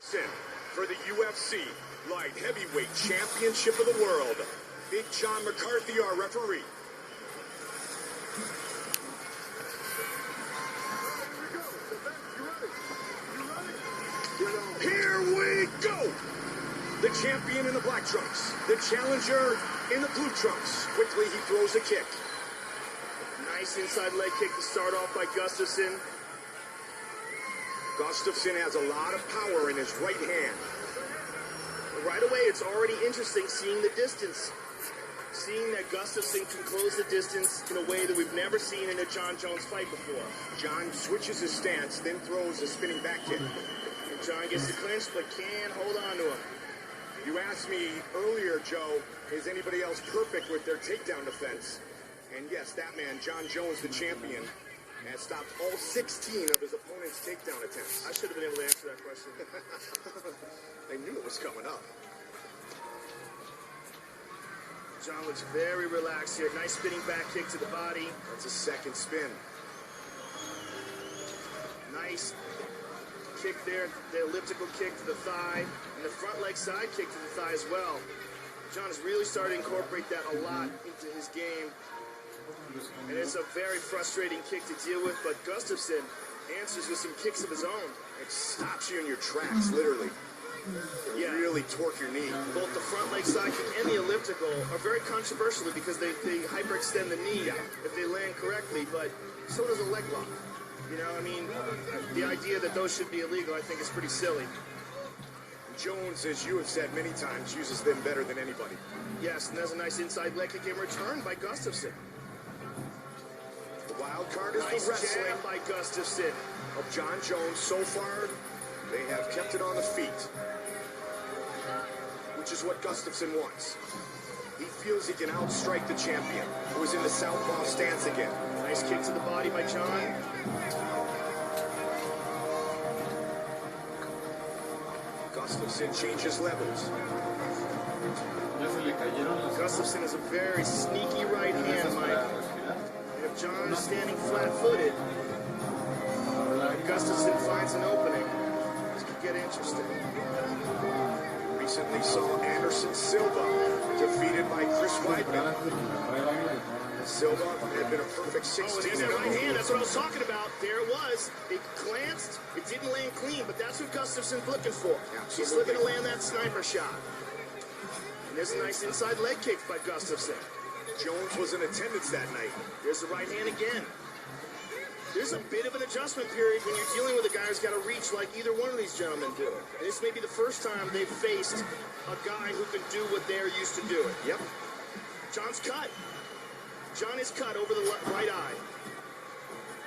For the UFC Light Heavyweight Championship of the World, Big John McCarthy, our referee. Here we go! The champion in the black trunks, the challenger in the blue trunks. Quickly he throws a kick. Nice inside leg kick to start off by Gustafsson. Gustafsson has a lot of power in his right hand. Right away, it's already interesting seeing the distance. Seeing that Gustafsson can close the distance in a way that we've never seen in a Jon Jones fight before. John switches his stance, then throws a spinning back kick. And John gets the clinch, but can't hold on to him. You asked me earlier, Joe, is anybody else perfect with their takedown defense? And yes, that man, Jon Jones, the champion, has stopped all 16 of his opponent's takedown attempts. I should have been able to answer that question. I knew it was coming up. John looks very relaxed here. Nice spinning back kick to the body. That's a second spin. Nice kick there, the elliptical kick to the thigh, and the front leg side kick to the thigh as well. John is really starting to incorporate that a lot into his game. And it's a very frustrating kick to deal with, but Gustafsson answers with some kicks of his own. It stops you in your tracks, literally. Yeah. Really torque your knee. Both the front leg side kick and the elliptical are very controversial because they hyperextend the knee if they land correctly, but so does a leg lock. You know, I mean, the idea that those should be illegal, I think, is pretty silly. Jones, as you have said many times, uses them better than anybody. Yes, and there's a nice inside leg kick in return by Gustafsson. The wild card is nice the wrestling jab by Gustafsson. Of Jon Jones. So far, they have kept it on the feet, which is what Gustafsson wants. He feels he can outstrike the champion, who is in the southpaw stance again. Nice kick to the body by John. Gustafsson changes levels. Gustafsson is a very sneaky right hand, Mike. And if John is standing flat-footed, Gustafsson finds an opening. This could get interesting. Recently saw Anderson Silva defeated by Chris Weidman. Silva had been a perfect 16. Oh, and there's that right hand. That's what I was talking about. There it was. It glanced. It didn't land clean, but that's what Gustafsson's looking for. Absolutely. He's looking to land that sniper shot. And there's a nice inside leg kick by Gustafsson. Jones was in attendance that night. There's the right hand again. There's a bit of an adjustment period when you're dealing with a guy who's got to reach like either one of these gentlemen do. And this may be the first time they've faced a guy who can do what they're used to doing. Yep. John's cut. John is cut over the right eye.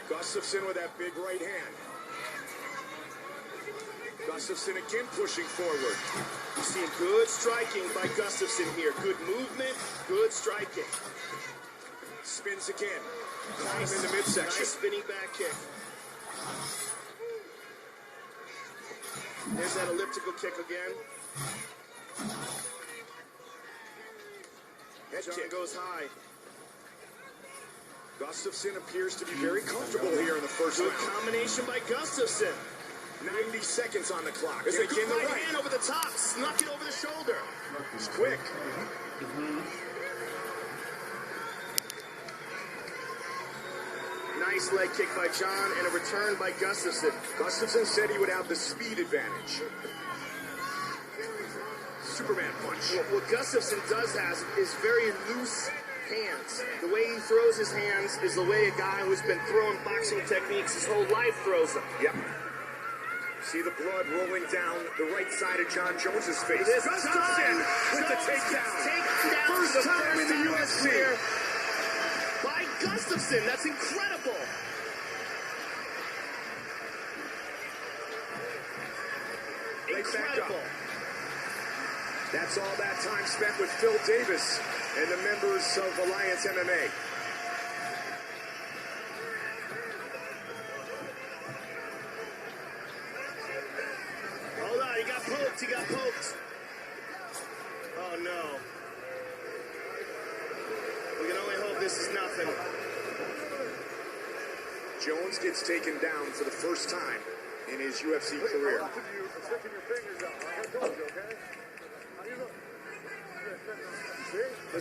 Gustafsson with that big right hand. Gustafsson again pushing forward. You're seeing good striking by Gustafsson here. Good movement, good striking. Spins again. Nice in the midsection. Nice spinning back kick. There's that elliptical kick again. Head John kick goes high. Gustafsson appears to be very comfortable here in the first Good round. combination by Gustafsson. 90 seconds on the clock. There's a good right hand over the top. Snuck it over the shoulder. He's quick. Nice leg kick by John and a return by Gustafsson. Gustafsson said he would have the speed advantage. Superman punch. What Gustafsson does has is very loose hands. The way he throws his hands is the way a guy who's been throwing boxing techniques his whole life throws them. Yep. See the blood rolling down the right side of Jon Jones's face. Gustafsson with the takedown. First time in the UFC. By Gustafsson. That's incredible. Incredible. That's all that time spent with Phil Davis and the members of Alliance MMA. Hold on, he got poked, he got poked. Oh no. We can only hope this is nothing. Jones gets taken down for the first time in his UFC career.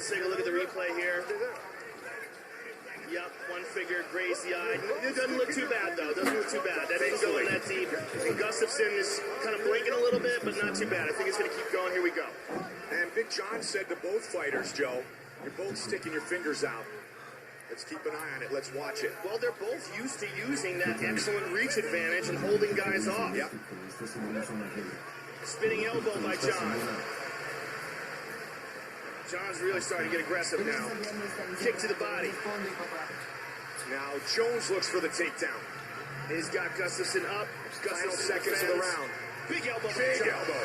Let's take a look at the replay here. Yep, one finger grazed the eye. It doesn't look too bad, though. Doesn't look too bad. That didn't go in that deep. And Gustafsson is kind of blinking a little bit, but not too bad. I think it's going to keep going. Here we go. And Big John said to both fighters, Joe, you're both sticking your fingers out. Let's keep an eye on it. Let's watch it. Well, they're both used to using that excellent reach advantage and holding guys off. Yep. Spinning elbow by John. John's really starting to get aggressive now. Kick to the body. Now Jones looks for the takedown. He's got Gustafsson up. Final seconds of the round. Big elbow. Big elbow.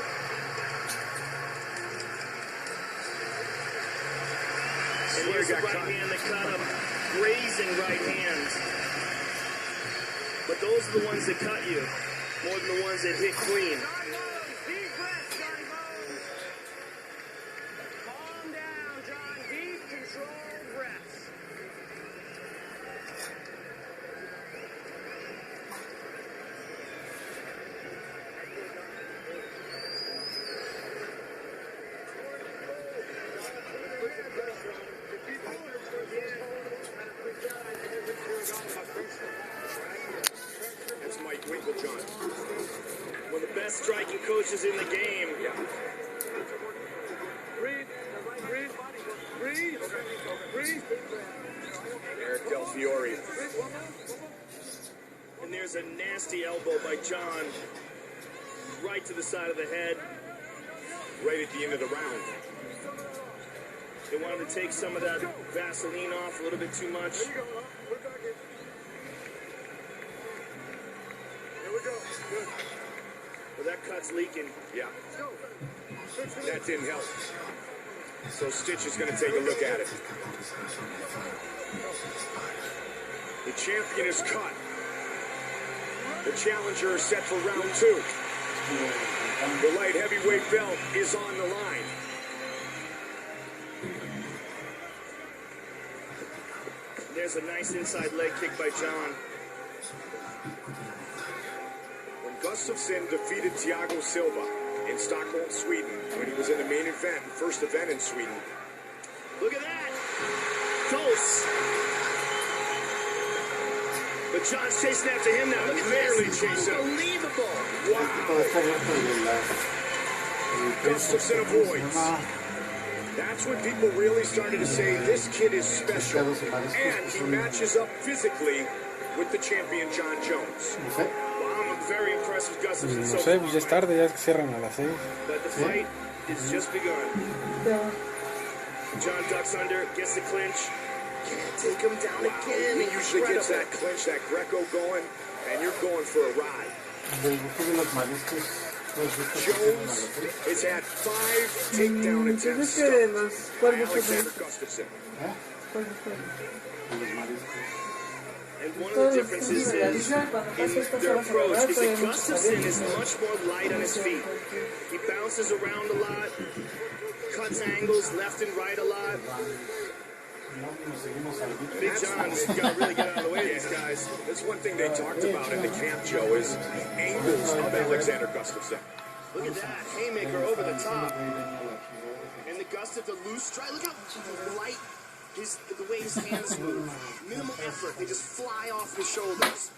And here's the right hand that caught him. Grazing right hand. But those are the ones that cut you more than the ones that hit clean. Calm down, John. Deep, controlled breaths. That's Mike Winklejohn. One of the best striking coaches in the game. Breathe. Breathe. Breathe. Breathe. Eric Del Fiore. And there's a nasty elbow by John. Right to the side of the head. Right at the end of the round. They wanted to take some of that Vaseline off a little bit too much. Here we go. Good. Well, that cut's leaking. Yeah. That didn't help. So Stitch is going to take a look at it. The champion is cut. The challenger is set for round 2. The light heavyweight belt is on the line. There's a nice inside leg kick by John. When Gustafsson defeated Thiago Silva in Stockholm, Sweden, when he was in the main event, first event in Sweden. Look at that! Close! But John's chasing after him now. Look at Clearly this. chasing him. Unbelievable! Gustafsson avoids. That's when people really started to say this kid is special. And he matches up physically with the champion John Jones. Well, I'm very impressed with Gustafsson No so sé, far. pues ya es tarde, ya es que cierran a las 6. But the fight is just begun. John ducks under, gets the clinch. Can't take him down again. He usually gets that clinch, that Greco going, and you're going for a ride. Jones has had 5 takedown attempts by Alexander Gustafsson. And one of the differences is in their approach is that Gustafsson is much more light on his feet. He bounces around a lot, cuts angles left and right a lot. Big John's got to really get out of the way of these guys. That's one thing they talked about in the camp, Joe, is angles of Alexander Gustafsson. Look at that, haymaker over the top. And the gust of the loose strike. Look how light the way his hands move. Minimal effort. They just fly off his shoulders.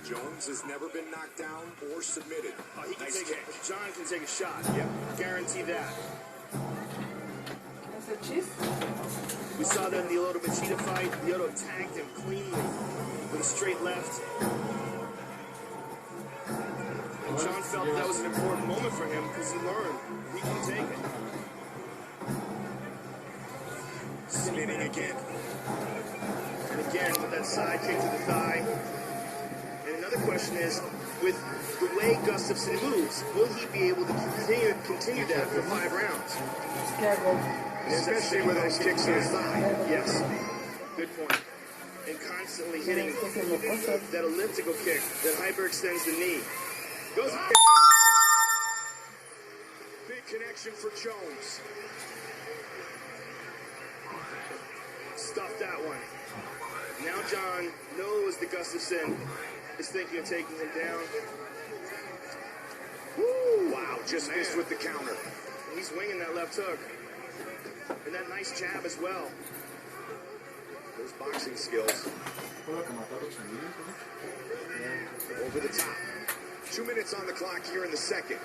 Jones has never been knocked down or submitted. Oh, he can Nice take kick. John can take a shot. Yeah. Guarantee that. We saw that in the Lyoto Machida fight. Lyoto tagged him cleanly with a straight left. And John felt that was an important moment for him because he learned he can take it. Spinning again. And again, with that side kick to the thigh. And another question is, with the way Gustafsson moves, will he be able to continue that for 5 rounds? Especially with those kicks to the thigh. Yes. Good point. And constantly hitting that elliptical kick that hyperextends the knee. Goes high. Big connection for Jones. Stuffed that one. Now John knows that Gustafsson is thinking of taking him down. Woo! Wow, just missed with the counter. He's winging that left hook. And that nice jab as well. Those boxing skills. Over the top. 2 minutes on the clock here in the second.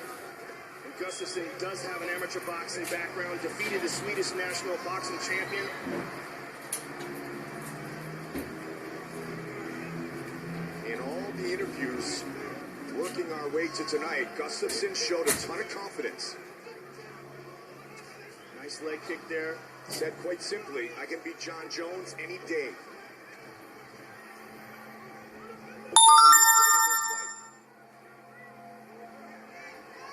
And Gustafsson does have an amateur boxing background, defeated the Swedish national boxing champion. In all the interviews working our way to tonight, Gustafsson showed a ton of confidence. Nice leg kick there. Said quite simply, I can beat Jon Jones any day.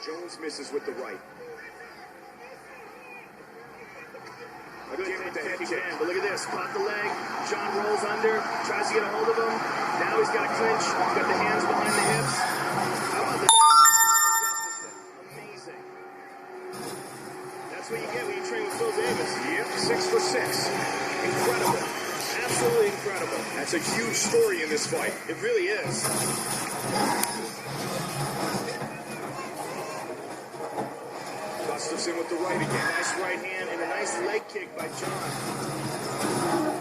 Jones misses with the right. Good Again with the head kick. but look at this. Caught the leg. Jon rolls under. Tries to get a hold of him. Now he's got a clinch. He's got the hands behind the hips. How about this? Amazing. That's what you get when you train with Phil Davis. Yep, 6 for 6. Incredible. Absolutely incredible. That's a huge story in this fight. It really is. Gustafsson with the right again. Nice right hand and a nice leg kick by Jon.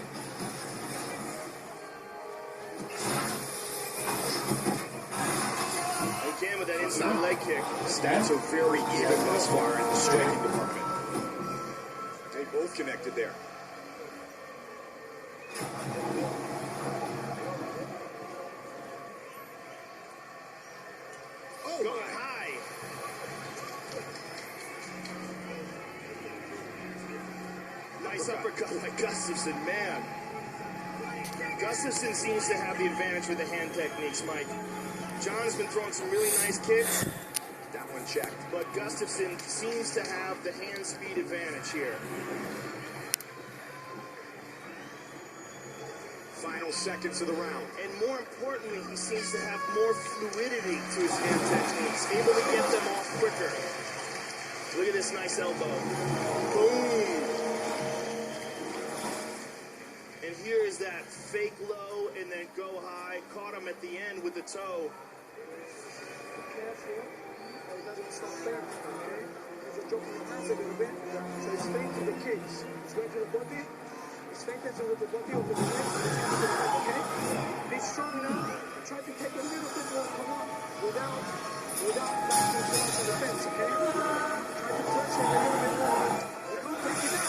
Again with that inside leg kick. Stats are very even thus far in the striking department. They both connected there. Oh, Going my. high. Nice uppercut by Gustafsson, man. Gustafsson seems to have the advantage with the hand techniques, Mike. Jon's been throwing some really nice kicks, That one checked. but Gustafsson seems to have the hand speed advantage here. Final seconds of the round. And more importantly, he seems to have more fluidity to his hand techniques, able to get them off quicker. Look at this nice elbow. Boom! And here is that fake low and then go high. Caught him at the end with the toe. Careful, it doesn't stop there, okay? He's dropping the hands a little bit, so he's feinting the kicks. He's going to the body, he's feinting with the body of the leg, okay? Be strong now, and try to take a little bit more command without backing too much on the fence, okay? Try to touch him a little bit more. You can't take it out.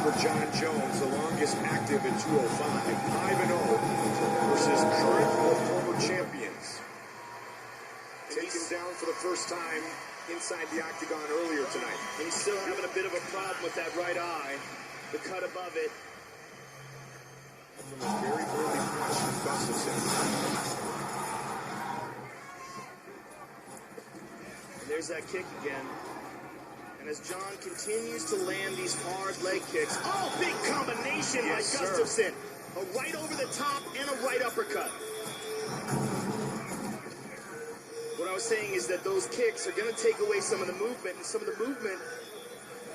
For Jon Jones, the longest active at 205, 5-0 versus current or former champions. Taken down for the first time inside the octagon earlier tonight. And he's still having a bit of a problem with that right eye. The cut above it. From a very early punch from Gustafsson. And there's that kick again. And as Jon continues to land these hard leg kicks, oh, big combination by Gustafsson. A right over the top and a right uppercut. What I was saying is that those kicks are going to take away some of the movement, and some of the movement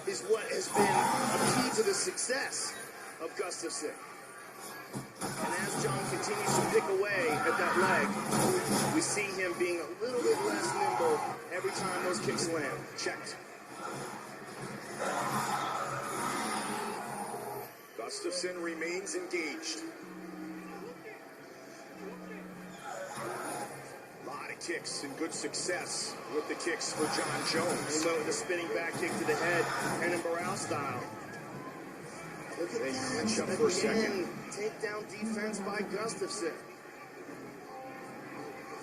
is what has been a key to the success of Gustafsson. And as Jon continues to pick away at that leg, we see him being a little bit less nimble every time those kicks land. Checked. Gustafsson remains engaged. A lot of kicks and good success with the kicks for Jon Jones. He went with a spinning back kick to the head, and in Morale style. Look at They that. clinch up for a second. Again, takedown defense by Gustafsson.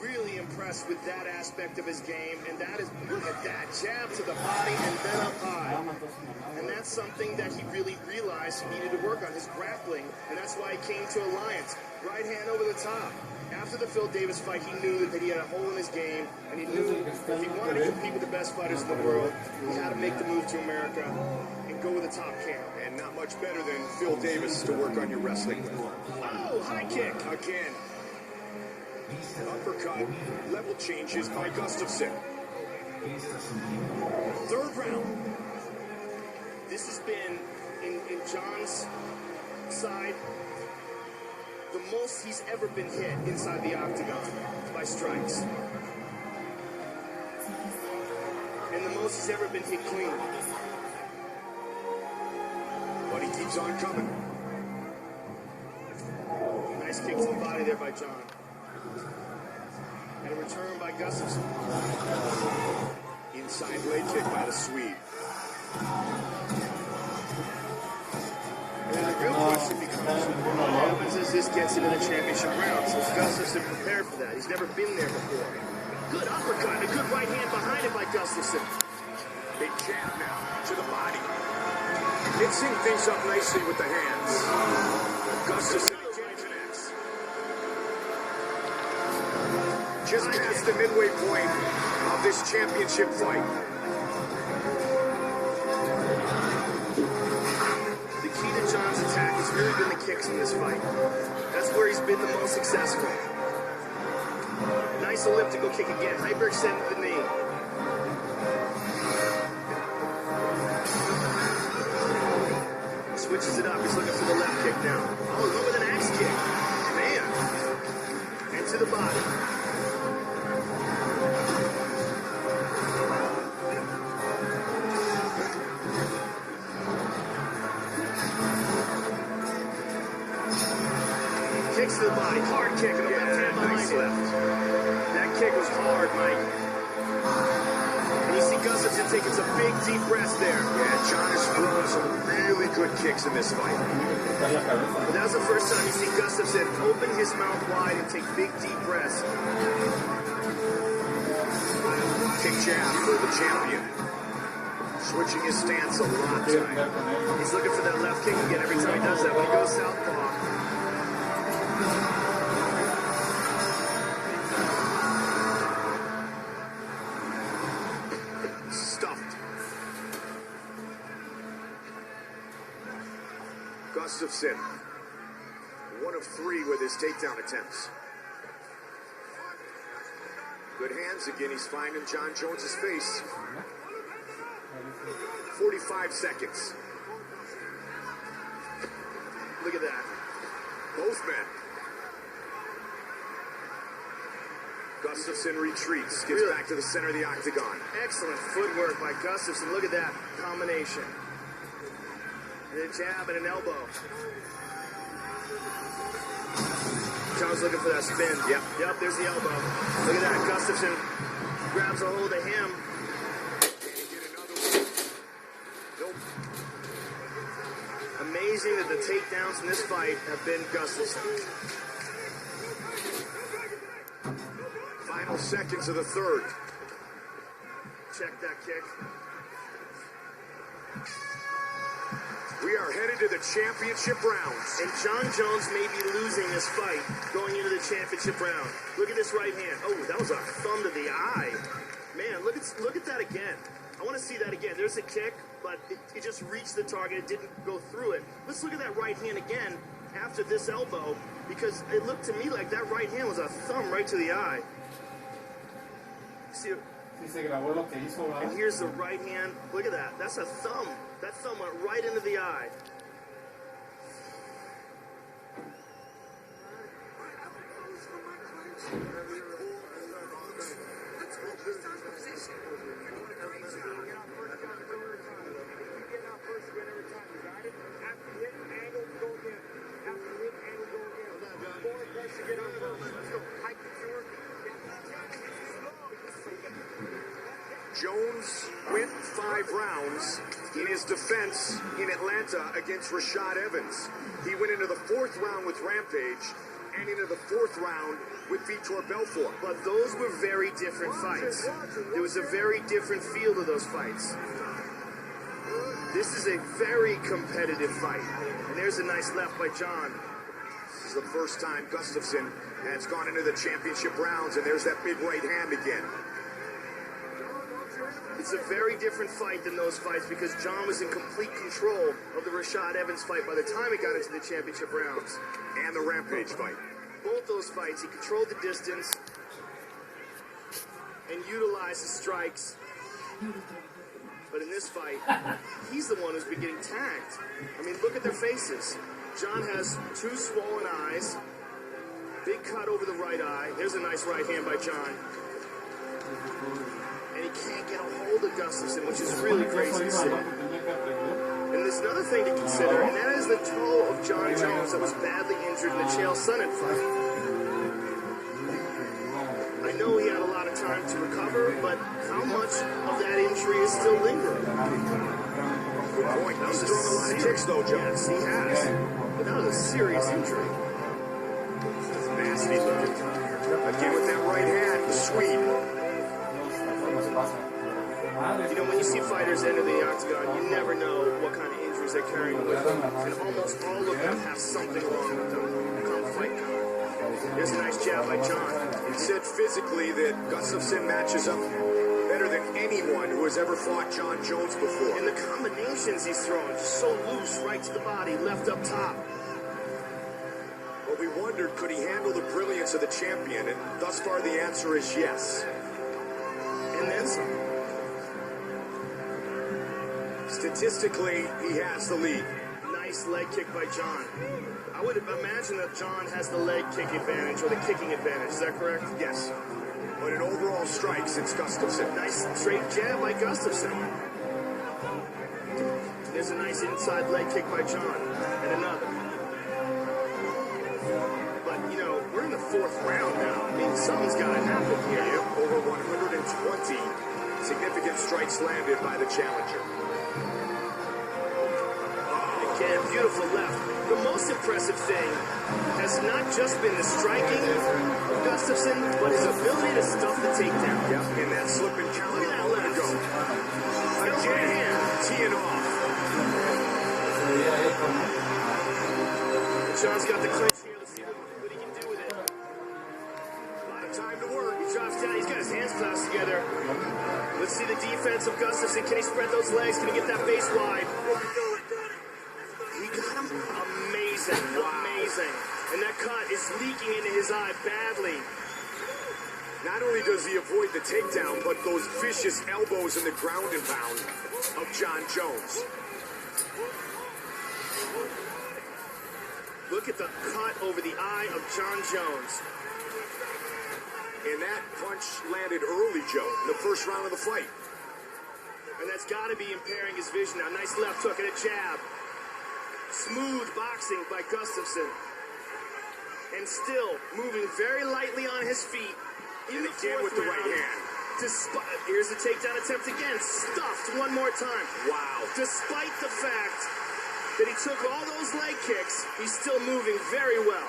Really impressed with that aspect of his game, and that is, look at that, jab to the body and then up high. And that's something that he really realized he needed to work on, his grappling, and that's why he came to Alliance. Right hand over the top. After the Phil Davis fight, he knew that he had a hole in his game, and he knew if he wanted to compete with the best fighters in the world, he had to make the move to America and go with the top camp. And not much better than Phil Davis to work on your wrestling with. Oh, high kick. Again. Uppercut, level changes by Gustafsson. Third round. This has been, in John's side, the most he's ever been hit inside the octagon by strikes. And the most he's ever been hit clean. But he keeps on coming. Nice kick to the body there by John. And a return by Gustafsson. Inside leg kick by the Swede. And the real question becomes, what happens as this gets into the championship rounds? Is Gustafsson prepared for that? He's never been there before. Good uppercut, a good right hand behind it by Gustafsson. Big jab now to the body. Mixing things up nicely with the hands. Gustafsson again connects. Just past the midway point of this championship fight. The key to John's attack has really been the kicks in this fight. That's where he's been the most successful. Nice elliptical kick again, hyperextended the knee. Switches it up, he's looking for the left kick now. Oh, look with an axe kick. Man. And to the body. Kicks to the body, hard kick, and the left hand behind it. That kick was hard, Mike. And you see Gustafsson taking some big, deep breaths there. Yeah, John has thrown some really good kicks in this fight. But that was the first time you see Gustafsson open his mouth wide and take big, deep breaths. Kick jab for the champion. Switching his stance a lot tonight. He's looking for that left kick again every time he does that. When he goes southpaw, stuffed. Gustafsson, 1 of 3 with his takedown attempts. Good hands again. He's finding Jon Jones's face. 45 seconds. look at that. Both men. Gustafsson retreats, gets back to the center of the octagon. Excellent footwork by Gustafsson. Look at that combination. And a jab and an elbow. John's looking for that spin. Yep, there's the elbow. Look at that. Gustafsson grabs a hold of him. Nope. Amazing that the takedowns in this fight have been Gustafsson. Final seconds of the third. Check that kick. We are headed to the championship rounds. And Jon Jones may be losing this fight going into the championship round. Look at this right hand. Oh, that was a thumb to the eye. Man, look at that again. I want to see that again. There's a kick, but it just reached the target. It didn't go through it. Let's look at that right hand again after this elbow, because it looked to me like that right hand was a thumb right to the eye. See, and here's the right hand. Look at that. That's a thumb. That thumb went right into the eye. Jones went 5 rounds in his defense in Atlanta against Rashad Evans. He went into the 4th round with Rampage and into the 4th round with Vitor Belfort. But those were very different fights. There was a very different feel to those fights. This is a very competitive fight. And there's a nice left by Jon. This is the first time Gustafsson has gone into the championship rounds, and there's that big right hand again. It's a very different fight than those fights because Jon was in complete control of the Rashad Evans fight by the time he got into the championship rounds. And the Rampage fight. both those fights, he controlled the distance and utilized his strikes. But in this fight, he's the one who's been getting tagged. I mean, look at their faces. John has 2 swollen eyes, big cut over the right eye. There's a nice right hand by John. And he can't get a hold of Gustafsson, which is really crazy to see. And there's another thing to consider, and that is the toe of Jon Jones that was badly injured in the Chael Sonnen fight. I know he had a lot of time to recover, but how much of that injury is still lingering? Good point. He's thrown a lot of kicks, though, Joe. Yes, he has. But that was a serious injury. Nasty looking. Again with that right hand, the Swede. You know, when you see fighters enter the octagon, you never know what kind of injuries they're carrying with them. And almost all of them have something wrong with them. Come fight. There's a nice jab by John. He said physically that Gustafsson matches up better than anyone who has ever fought Jon Jones before. And the combinations he's throwing, just so loose, right to the body, left up top. Well, we wondered, could he handle the brilliance of the champion? And thus far, the answer is yes. And then some. Statistically, he has the lead. Nice leg kick by John. I would imagine that John has the leg kick advantage or the kicking advantage. Is that correct? Yes. But in overall strikes, it's Gustafsson. Nice straight jab by Gustafsson. There's a nice inside leg kick by John. And another. But, you know, we're in the 4th round now. I mean, something's got to happen here. Yep, over 120 significant strikes landed by the challenger. Again, beautiful left. The most impressive thing has not just been the striking of Gustafsson, but his ability to stuff the takedown. Yep, in that slip and count Look at that a moment left. ago. Again, teeing off. John's got the clinch here. Let's see what he can do with it. A lot of time to work. He drops down. He's got his hands clasped together. Let's see the defense of Gustafsson. Can he spread those legs? Can he get that base wide? He got him. Amazing. Amazing. And that cut is leaking into his eye badly. Not only does he avoid the takedown, but those vicious elbows in the ground and pound of Jon Jones. Look at the cut over the eye of Jon Jones. And that punch landed early, Joe, in the first round of the fight. And that's got to be impairing his vision now. Nice left hook and a jab. Smooth boxing by Gustafsson. And still moving very lightly on his feet. And again with the right hand. Here's the takedown attempt again. Stuffed one more time. Wow. Despite the fact that he took all those leg kicks, he's still moving very well.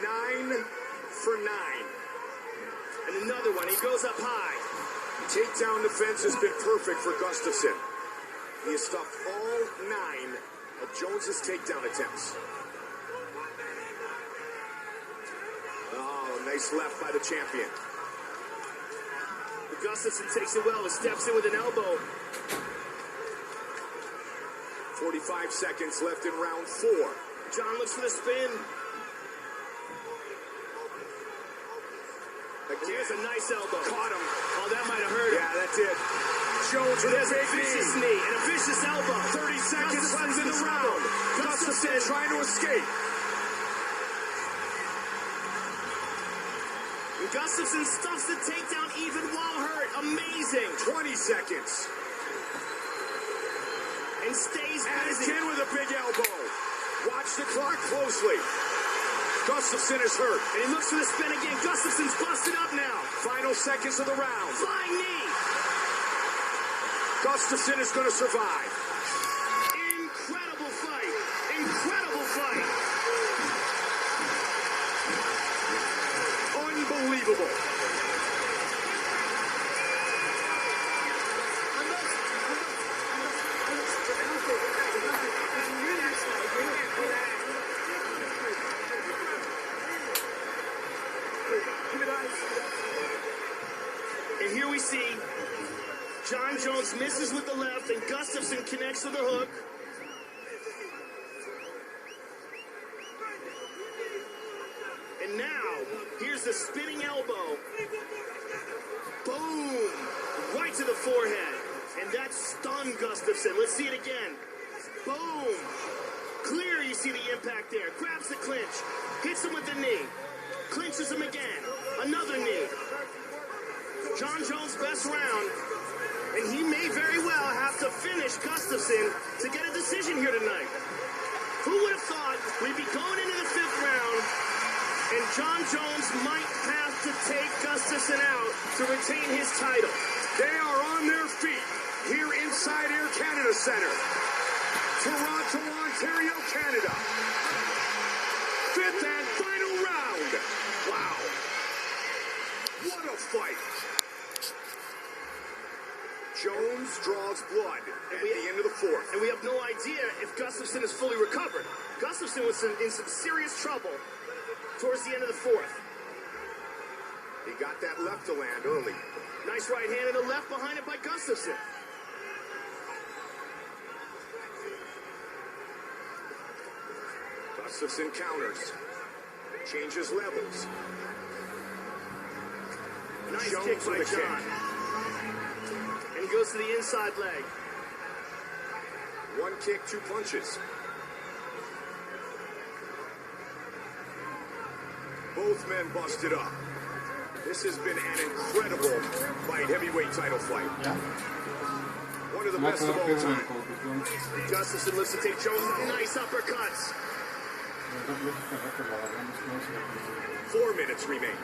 9 for 9. And another one. He goes up high. Takedown defense has been perfect for Gustafsson. He has stopped all 9 of Jones's takedown attempts. Oh, nice left by the champion. But Gustafsson takes it well and steps in with an elbow. 45 seconds left in round 4. John looks for the spin. Here's a nice elbow. Caught him. Oh, that might have hurt him. Yeah, that did. Jones with a There's a big vicious knee. knee and a vicious elbow. 30 seconds left in the Gustafsson's round. Gustafsson trying to escape. And Gustafsson stuffs the takedown even while hurt. Amazing. 20 seconds. And stays And busy. again with a big elbow. Watch the clock closely. Gustafsson is hurt. And he looks for the spin again. Gustafsson's busted up now. Final seconds of the round. Flying knee. Gustafsson is going to survive. Incredible fight. Incredible fight. Unbelievable. And here we see Jon Jones misses with the left and Gustafsson connects with the hook. And And now, here's the spinning elbow. Boom! Right to the forehead. And that stunned Gustafsson. Let's see it again. Boom! Clear, you see the impact there. Grabs the clinch. Hits him with the knee. Clinches him again. Another knee. Jon Jones' best round. And he may very well have to finish Gustafsson to get a decision here tonight. Who would have thought we'd be going into the 5th round and Jon Jones might have to take Gustafsson out to retain his title? They are on their feet here inside Air Canada Centre. Toronto, Ontario, Canada. 5th and final round. Wow. What a fight. Jones draws blood at the end of the 4th. And we have no idea if Gustafsson is fully recovered. Gustafsson was in some serious trouble towards the end of the 4th. He got that left to land early. Nice right hand and a left behind it by Gustafsson. Gustafsson counters. Changes levels. Nice Jones kick by with a Jon. And he goes to the inside leg. 1 kick, 2 punches. Both men busted up. This has been an incredible light heavyweight title fight. Ya. One of the Me best of acuerdo all que es en time. conclusión. Gustafsson looks to take Jones with nice uppercuts. 4 minutes remain.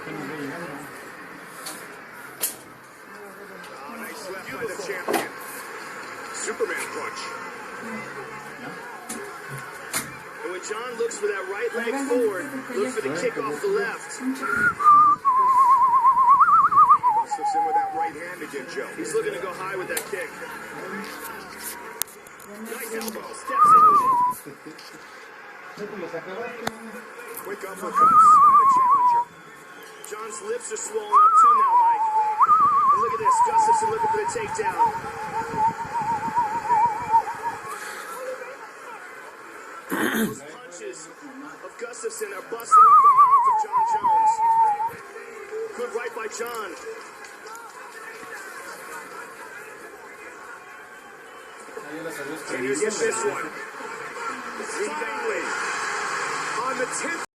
Oh, nice left by the champion. Superman punch. And when Jon looks for that right leg forward, look for the kick off the left. Gustafsson with that right hand again, Joe. He's looking to go high with that kick. Nice elbow, steps in with it. Quick uppercuts by the challenger. Jon's lips are swollen up too now, Mike. And look at this, Gustafsson looking for the takedown. Those punches of Gustafsson are busting up the mouth of Jon Jones. Good right by Jon. And here's this one. Finally, on the 10th.